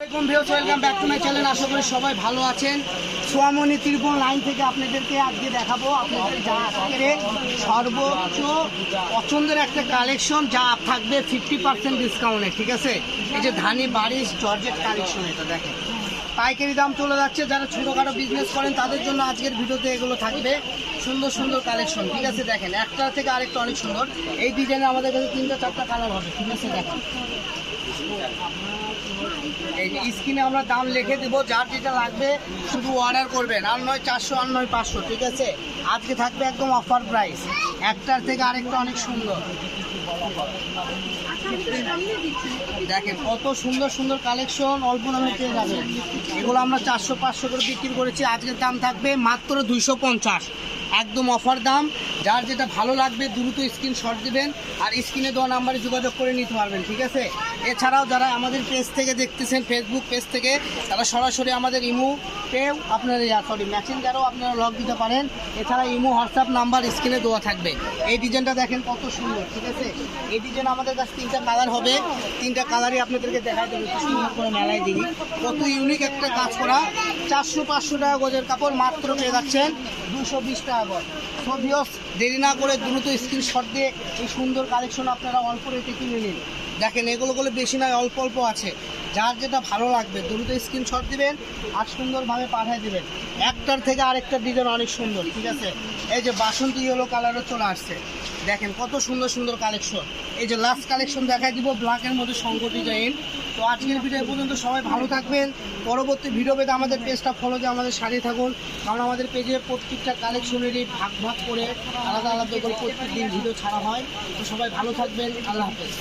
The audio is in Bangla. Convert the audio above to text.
Welcome back to my channel. আশা করি সবাই ভালো আছেন। সোয়ামনি ত্রিভুবন লাইন থেকে আপনাদেরকে আজকে দেখাবো আপনাদের যা আজকের সর্বোচ্চ পছন্দের একটা কালেকশন যা থাকবে 50% ডিসকাউন্টে। ঠিক আছে, এই যে ধানি বারিশ জর্জেট কালেকশন, এটা দেখেন পাইকারি দাম চলে যাচ্ছে। যারা ছোটোখাটো বিজনেস করেন তাদের জন্য আজকের ভিডিওতে এগুলো থাকবে সুন্দর সুন্দর কালেকশন। ঠিক আছে, দেখেন একটা থেকে আরেকটা অনেক সুন্দর। এই ডিজাইনে আমাদের কাছে 3-4টা কালার হবে। ঠিক আছে, দেখেন এই যে স্ক্রিনে আমরা দাম লিখে দেবো, যার যেটা লাগবে শুধু অর্ডার করবেন। আর নয় 400 আর নয় 500। ঠিক আছে, আজকে থাকবে একদম অফার প্রাইস। একটার থেকে আরেকটা অনেক সুন্দর। দেখেন কত সুন্দর সুন্দর কালেকশন অল্প দামে পেয়ে যাবেন। এগুলো আমরা 400-500 করে বিক্রি করেছি, আজকের দাম থাকবে মাত্র 250, একদম অফার দাম। যার যেটা ভালো লাগবে দ্রুত স্ক্রিনশট দিবেন আর স্ক্রিনে দেওয়া নাম্বারে যোগাযোগ করে নিতে পারবেন। ঠিক আছে, এছাড়াও যারা আমাদের পেজ থেকে দেখতেছেন, ফেসবুক পেজ থেকে, তারা সরাসরি আমাদের ইমোতেও আপনারা মেসেঞ্জারেও আপনারা লগ দিতে পারেন। এছাড়া ইমো হোয়াটসঅ্যাপ নাম্বার স্ক্রিনে দেওয়া থাকবে। এই ডিজাইনটা দেখেন কত সুন্দর। ঠিক আছে, এই ডিজাইন আমাদের কাছে 3টা কালার হবে। 3টা কালারই আপনাদেরকে দেখাই দেবো, সুন্দর করে মেলায় দিই। কত ইউনিক একটা কাজ করা। 400-500 টাকা গজের কাপড় মাত্র পেয়ে যাচ্ছেন 220 টাকা গজ। সো ভিউয়ার্স, দেরি না করে দ্রুত স্ক্রিনশট দিয়ে এই সুন্দর কালেকশন আপনারা অল্প রেটে কিনে নিন। দেখেন এগুলো বেশি নয়, অল্প অল্প আছে। যার যেটা ভালো লাগবে দ্রুত স্ক্রিনশট দিবেন আর সুন্দরভাবে পাঠিয়ে দেবেন। একটার থেকে আরেকটা ডিজাইন অনেক সুন্দর। ঠিক আছে, এই যে বাসন্তী ইয়েলো কালারও চলে আসছে। দেখেন কত সুন্দর সুন্দর কালেকশন। এই যে লাস্ট কালেকশন দেখাই দিব ব্ল্যাকের মধ্যে শঙ্কর ডিজাইন। তো আজকের ভিডিও পর্যন্ত সবাই ভালো থাকবেন। পরবর্তী ভিডিও পেতে আমাদের পেজটা ফলো দিয়ে আমাদের সাথে থাকুন, কারণ আমাদের পেজে প্রত্যেকটা কালেকশনেরই ভাগ ভাগ করে আলাদা আলাদা করে প্রত্যেক দিন ভিডিও ছাড়া হয়। তো সবাই ভালো থাকবেন। আল্লাহ হাফেজ।